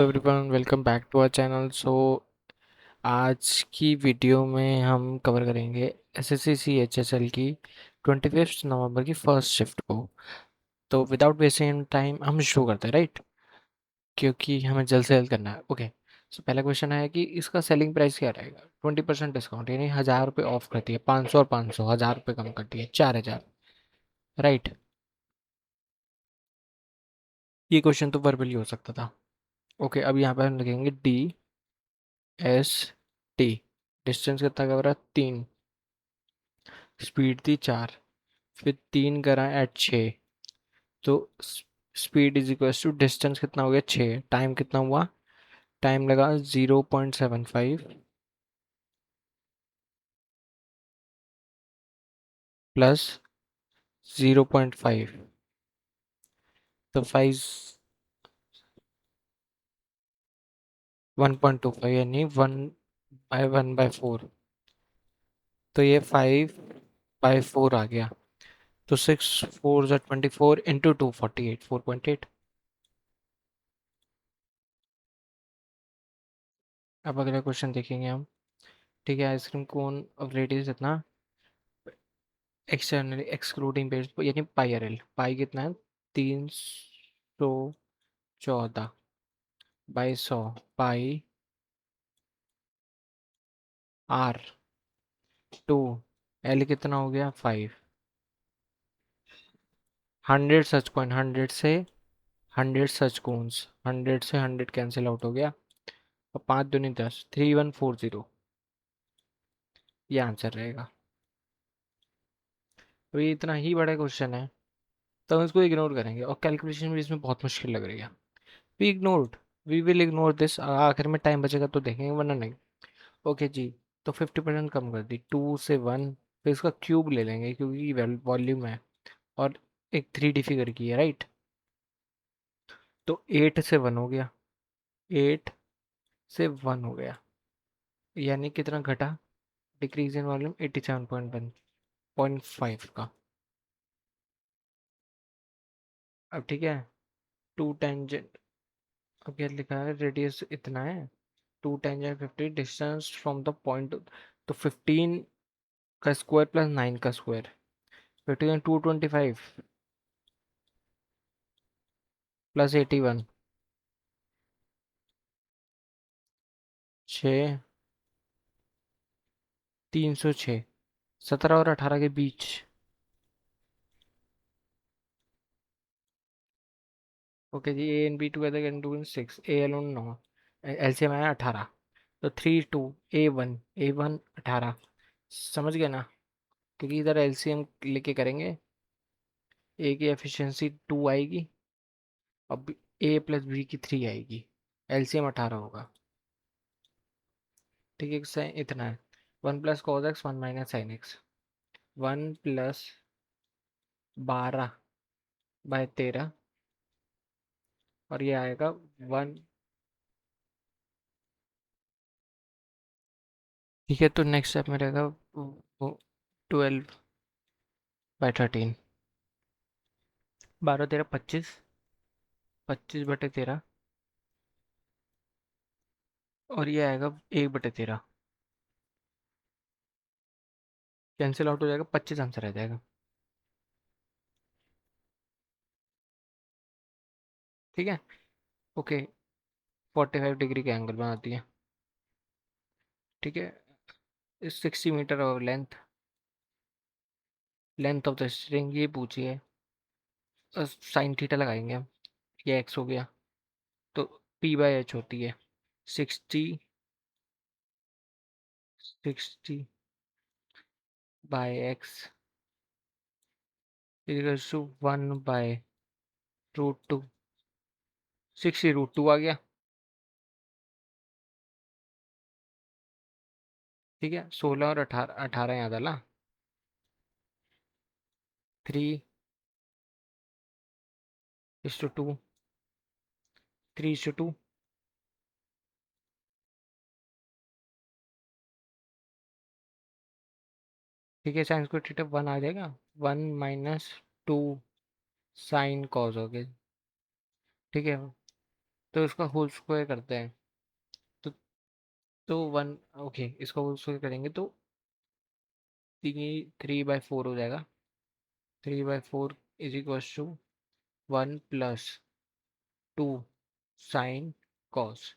Everyone welcome back to our channel. आज की video में हम कवर करेंगे एसएससी सीएचएसएल की 25 नवंबर की फर्स्ट शिफ्ट को। तो विदाउट वेस्टिंग टाइम हम शुरू करते हैं, राइट? क्योंकि हमें जल्द से जल्द करना है। ओके, सो पहला क्वेश्चन है कि इसका सेलिंग प्राइस क्या रहेगा। 20% डिस्काउंट यानी 1000 रुपये ऑफ करती है, 500 और 500, 1000 रुपये कम करती है, 4000, राइट? ये क्वेश्चन तो वर्बली हो सकता था। ओके, अब यहाँ पर हम लिखेंगे DST। डिस्टेंस कितना कवर है? 3। स्पीड थी 4, फिर 3 करा ऐट 6। तो speed is equal to distance कितना हो गया? 6। टाइम कितना हुआ? टाइम लगा 0.75 प्लस 0.5, तो 1.25 यानी 1/1/4। तो ये 5/4 आ गया। तो 6 4 ज़ा 24 इंटू 2 48, 4.8। अब अगला क्वेश्चन देखेंगे हम। ठीक है, आइसक्रीम कोन ऑफ रेडियस इतना, एक्सटर्नली एक्सक्लूडिंग बेस यानी पाई आर एल। पाई कितना है? 314/100 पाई आर 2। एल कितना हो गया? 5। 100 कैंसिल आउट हो गया। और 5 दूनी 10, 3140। ये आंसर रहेगा। तो ये इतना ही बड़ा क्वेश्चन है, तो हम इसको इग्नोर करेंगे। और कैलकुलेशन भी इसमें बहुत मुश्किल लग रही है। We ignored, we will ignore this. आखिर में टाइम बचेगा तो देखेंगे, वरना नहीं। ओके जी। तो 50% कम कर दी, 2 से 1। फिर इसका क्यूब ले लेंगे क्योंकि वॉल्यूम है, और एक 3D फिगर की है, राइट? तो 8 से 1 हो गया, 8 से 1 हो गया। यानी कितना घटा? डिक्रीज इन वॉल्यूम 87.1.5 का। अब ठीक है, टू टेंजेंट। अब क्या लिखा है? रेडियस इतना है, 2 tangent 50 distance from the point. तो 15 का स्क्वायर प्लस 9 का स्क्वायर, 225 प्लस 81, 6, 306, 17 और 18 के बीच। ओके जी, A and B together can do in 6, A alone 9। LCM आया 18। तो 3 2 ए वन 18। समझ गए ना? क्योंकि इधर एलसीएम लेके करेंगे, ए की एफिशिएंसी 2 आएगी, अब ए प्लस बी की 3 आएगी। एलसीएम 18 होगा। ठीक है, इतना है। 1 + cos x 1 - sin x। 1 + 12/13। और ये आएगा 1। ठीक है, तो नेक्स्ट स्टेप में रहेगा 12/13। 12 13 25, 25/13। और ये आएगा 1/13। कैंसिल आउट हो जाएगा, 25 आंसर आ जाएगा। ठीक है। ओके, 45 डिग्री का एंगल बनाती है। ठीक है, 60 मीटर और length, length of the string ये पूछी है। साइन थीटा लगाएंगे हम। ये एक्स हो गया, तो P/H होती है 60/x इक्वल्स टू 1/√2। 60√2 आ गया। ठीक है, 16 और 18, 18 याद आला। 3:2, 3:2। ठीक है, साइन स्क्वायर थीटा 1 आ जाएगा। 1 - 2 साइन कॉस हो गया। ठीक है, तो इसका होल स्क्वायर करते हैं। तो वन, ओके, इसका होल स्क्वायर करेंगे तो 3/4 हो जाएगा। 3/4 is equal to 1 + 2 sine cos.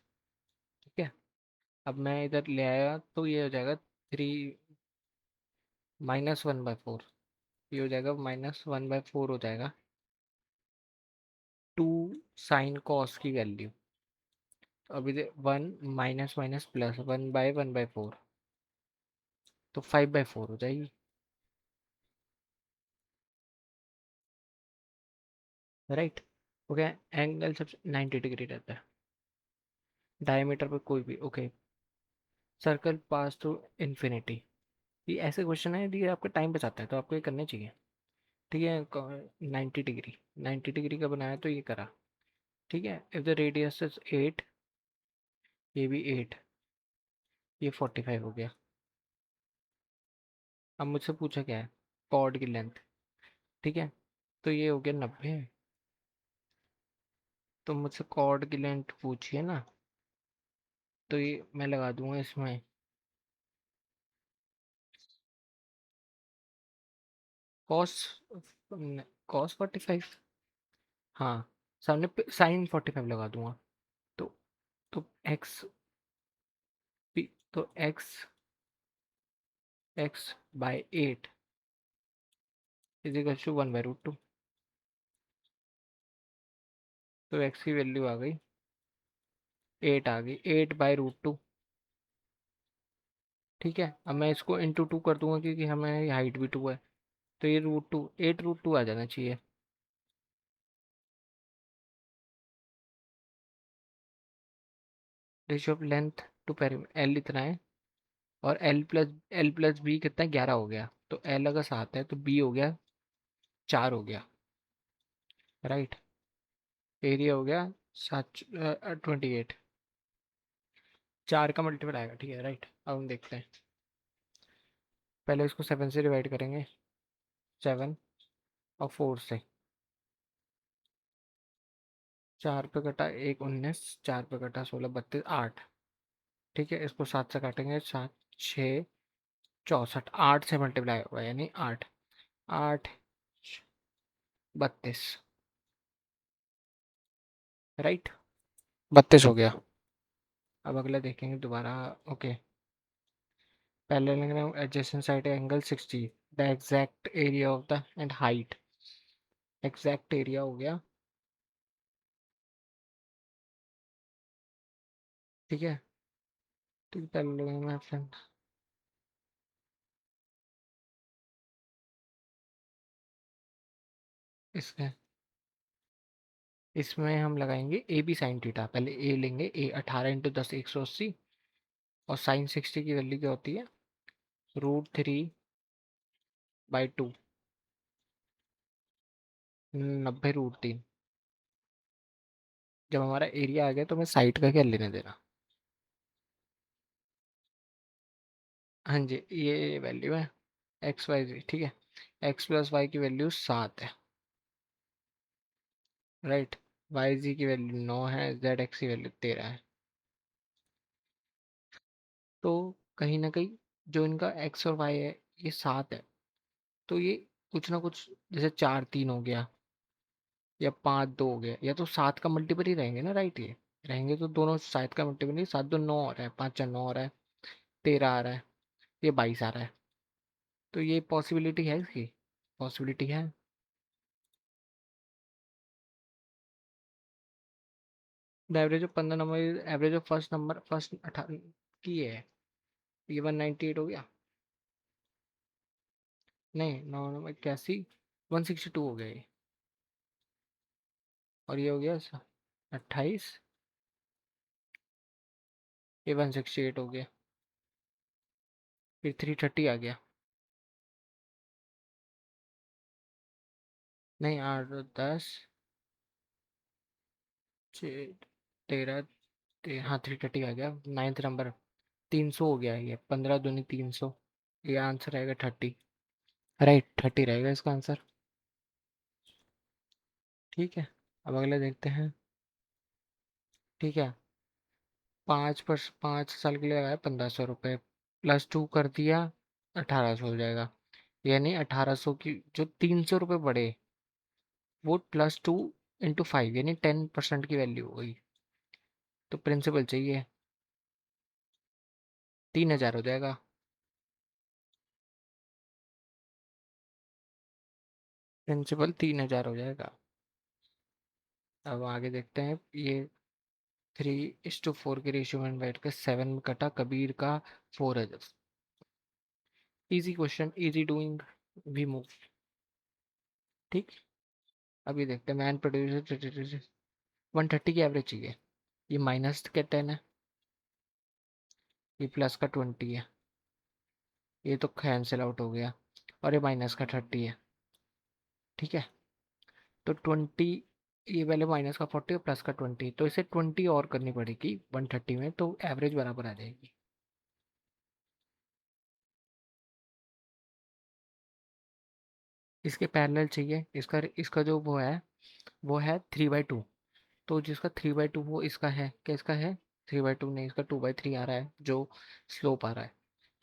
ठीक है, अब मैं इधर ले आया तो ये हो जाएगा 3 -1/4। ये हो जाएगा -1/4 हो जाएगा 2 साइन कॉस की वैल्यू। तो अभी 1 माइनस माइनस प्लस 1/1/4, तो 5/4 हो जाएगी। राइट, हो गया। एंगल सब 90 डिग्री रहता है डायमीटर पे कोई भी। Okay, circle pass through infinity. ये ऐसे क्वेश्चन है, ये आपका टाइम बचाता है, तो आपको ये करने चाहिए। ठीक है, 90 डिग्री, 90 डिग्री का बनाया तो ये करा। ठीक है, इफ द रेडियस इज 8, ये भी 8, ये 45 हो गया। अब मुझसे पूछा क्या है, कॉर्ड की लेंथ। ठीक है, तो ये हो गया 90। तो मुझसे कॉर्ड की लेंथ पूछिए ना, तो ये मैं लगा दूंगा इसमें कॉस कॉस 45। हाँ, सामने साइन 45 लगा दूंगा। तो एक्स पी, तो x/8 इज इक्वल टू 1/√2। तो x की वैल्यू आ गई 8, आ गई 8/√2। ठीक है, अब मैं इसको इंटू 2 कर दूंगा क्योंकि हमें हाइट भी 2 है। तो ये √2, 8√2 आ जाना चाहिए। Ratio of length to perimeter, L इतना है, और एल प्लस बी कितना है, 11 हो गया। तो एल अगर 7 है तो बी हो गया 4 हो गया। राइट, एरिया हो गया 28। 4 का मल्टीपल आएगा। ठीक है, राइट। अब हम देखते हैं, पहले इसको 7 से डिवाइड करेंगे, 7 और 4 से। 4 पे कटा 1 19, 4 पे कटा 16 32 8। ठीक है, इसको 7 से काटेंगे, 7 6 64, 8 से मल्टीप्लाई होगा यानी 8 8 32। राइट, 32 हो गया। अब अगला देखेंगे दोबारा। ओके, पहले लेंगे हम adjacent side angle 60, the exact area of the end height. Exact area हो गया। ठीक है, तो पहले लेंगे मैं फ्रेंड इसमें इसमें हम लगाएंगे ए बी साइन थीटा। पहले ए लेंगे, ए 18 × 10 180, और साइन 60 की वैल्यू क्या होती है, √3/2, 90√3। जब हमारा एरिया आ गया तो मैं साइड का क्या लेने देना। हाँ जी, ये वैल्यू है XYZ। ठीक है, x+y की वैल्यू 7 है। राइट, YZ की वैल्यू 9 है, ZX की वैल्यू 13 है। तो कहीं ना कहीं जो इनका x और y है, ये 7 है। तो ये कुछ ना कुछ, जैसे 4 3 हो गया या 5 2 हो गया, या तो 7 का मल्टीपल ही रहेंगे ना। राइट, ये रहेंगे तो दोनों 7 का मल्टीपल नहीं, 7 2 9 आ रहा है, 5 4 9 आ रहा है, 13 आ रहा है, ये 22 आ रहा है। तो ये पॉसिबिलिटी है, इसकी पॉसिबिलिटी है। The average of 15 number, average of first number, first 18 की है। ये 198 हो गया, नहीं 9 नंबर 81, 162 हो गया ये। और ये हो गया 28, ये 168 हो गया। फिर 330 आ गया, नहीं 8 10 13 हाँ 330 आ गया। 9th नंबर 300 हो गया, ये 15 दूनी 300। ये आंसर रहेगा 30। राइट, 30 रहेगा इसका आंसर। ठीक है, अब अगला देखते हैं। ठीक है, 5 साल के लिए लगाया 1500 रुपये, +2 कर दिया, 1800 हो जाएगा। यानी 1800 की जो 300 रुपये बढ़े, वो +2 × 5 यानी 10% की वैल्यू हो गई। तो प्रिंसिपल चाहिए, 3000 हो जाएगा। प्रिंसिपल 3000 हो जाएगा। अब आगे देखते हैं, ये 3:4 के रेशियो में बैठ कर 7 में कटा, कबीर का 4 है। Easy question, easy doing, we move. ठीक, अभी देखते हैं, मैन प्रोड्यूस 130 की एवरेज चाहिए। ये माइनस का 10 है, ये प्लस का 20 है, ये तो कैंसिल आउट हो गया, और ये माइनस का 30 है। ठीक है, तो 20, ये पहले माइनस का 40 और प्लस का 20, तो इसे 20 और करनी पड़ेगी 130 में, तो एवरेज बराबर आ जाएगी। इसके पैरेलल चाहिए, इसका इसका जो वो है 3/2। तो जिसका 3/2 वो इसका है, क्या इसका है? 3/2 नहीं, इसका 2/3 आ रहा है, जो स्लोप आ रहा है।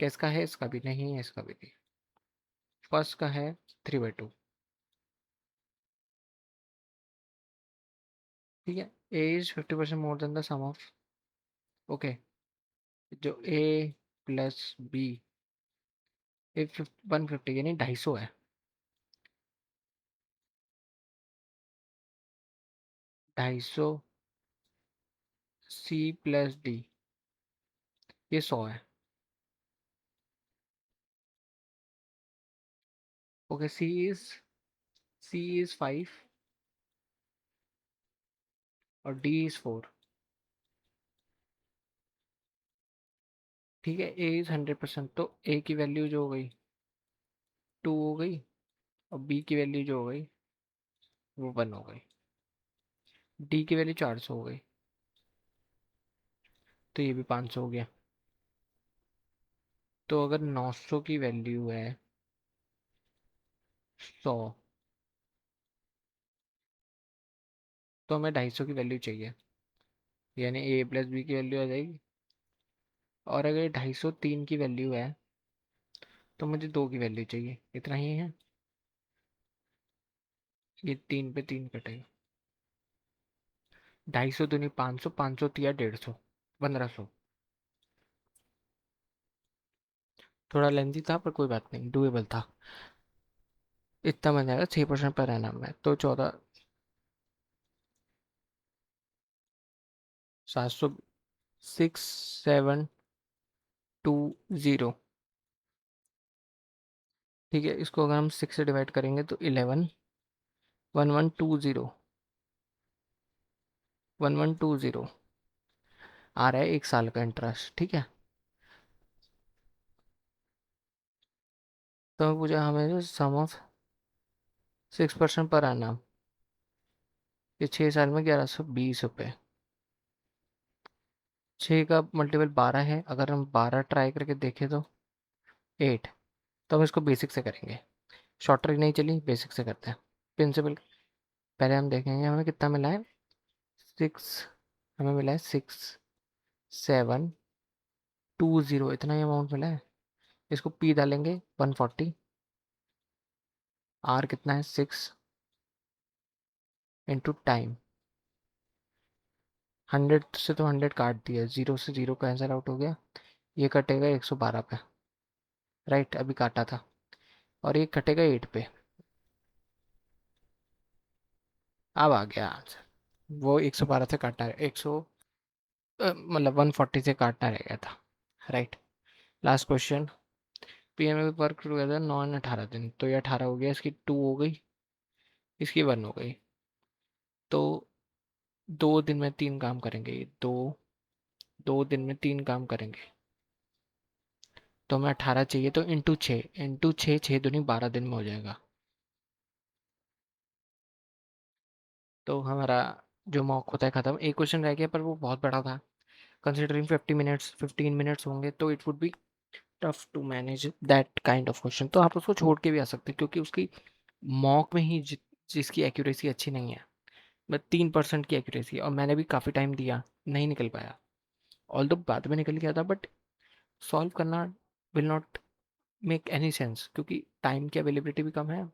क्या इसका है? इसका भी नहीं है, इसका भी नहीं। फर्स्ट का है 3/2। ठीक है, A is 50% more than the sum of, okay, जो ए प्लस बी, ए 150 यानी 250 है। 250 सी प्लस डी, ये 100 है। ओके, सी इज 5 और डी इज 4। ठीक है, ए इज 100%, तो ए की वैल्यू जो हो गई 2 हो गई, और बी की वैल्यू जो हो गई वो 1 हो गई, डी की वैल्यू 400 हो गई, तो ये भी 500 हो गया। तो अगर 900 की वैल्यू है 100, तो हमें 250 की वैल्यू चाहिए, यानी ए प्लस बी की वैल्यू आ जाएगी। और अगर 250 3 की वैल्यू है, तो मुझे 2 की वैल्यू चाहिए, इतना ही है। ये 3 पे 3 कटेगा, 250 दूनी 500, 500 तिया 150, 1500। थोड़ा लेंथी था पर कोई बात नहीं, डुएबल था। इतना बन जाएगा 6% पर एनम में, तो 14,700, 6720। ठीक है, इसको अगर हम 6 से डिवाइड करेंगे तो 11,1120, 1120 आ रहा है 1 साल का इंटरेस्ट। ठीक है, तो पूछा हमें सम ऑफ 6% पर आना, ये 6 साल में 1120 रुपये। 6 का मल्टीपल 12 है, अगर हम 12 ट्राई करके देखें तो 8। तो हम इसको बेसिक से करेंगे, शॉर्ट ट्रिक नहीं चली, बेसिक से करते हैं। प्रिंसिपल पहले हम देखेंगे हमें कितना मिला है, 6, हमें मिला है 6720, इतना ही अमाउंट मिला है। इसको पी डालेंगे 140, आर कितना है 6 इंटू टाइम, 100 से तो 100 काट दिया, 0 से 0 कैंसिल आउट हो गया, ये कटेगा 112 पे, राइट, अभी काटा था। और ये कटेगा 8 पे, अब आ गया आंसर। वो 112 से काटना है, 100 मतलब 140 से काटना रह गया था, right. Last question, PMA work together 9 18 दिन, तो ये 18 हो गया, इसकी 2 हो गई, इसकी 1 हो गई। तो 2 दिन में 3 काम करेंगे, ये 2 दिन में 3 काम करेंगे, तो हमें 18 चाहिए, तो इंटू छः 6 दूनी 12 दिन में हो जाएगा। तो हमारा जो मॉक होता है ख़त्म। एक क्वेश्चन रह गया पर वो बहुत बड़ा था, कंसिडरिंग 50 मिनट्स 15 मिनट्स होंगे, तो it would be tough to manage that kind of question. तो आप उसको छोड़ के भी आ सकते हैं, क्योंकि उसकी मॉक में ही जिसकी एक्यूरेसी अच्छी नहीं है, 3% की एक्यूरेसी, और मैंने भी काफ़ी टाइम दिया, नहीं निकल पाया। ऑल्दो बाद में निकल गया था, बट सॉल्व करना will not make any sense, क्योंकि टाइम की अवेलेबिलिटी भी कम है।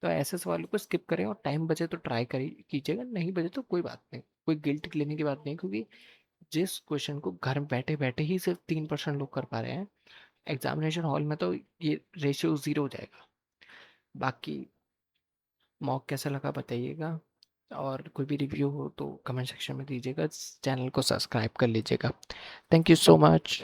तो ऐसे सवालों को स्किप करें, और टाइम बचे तो ट्राई करिए कीजिएगा, नहीं बचे तो कोई बात नहीं, कोई गिल्ट लेने की बात नहीं, क्योंकि जिस क्वेश्चन को घर बैठे बैठे ही सिर्फ 3% लोग कर पा रहे हैं, एग्जामिनेशन हॉल में तो ये रेशियो ज़ीरो हो जाएगा। बाकी मॉक कैसा लगा बताइएगा, और कोई भी रिव्यू हो तो कमेंट सेक्शन में दीजिएगा, चैनल को सब्सक्राइब कर लीजिएगा। Thank you so much.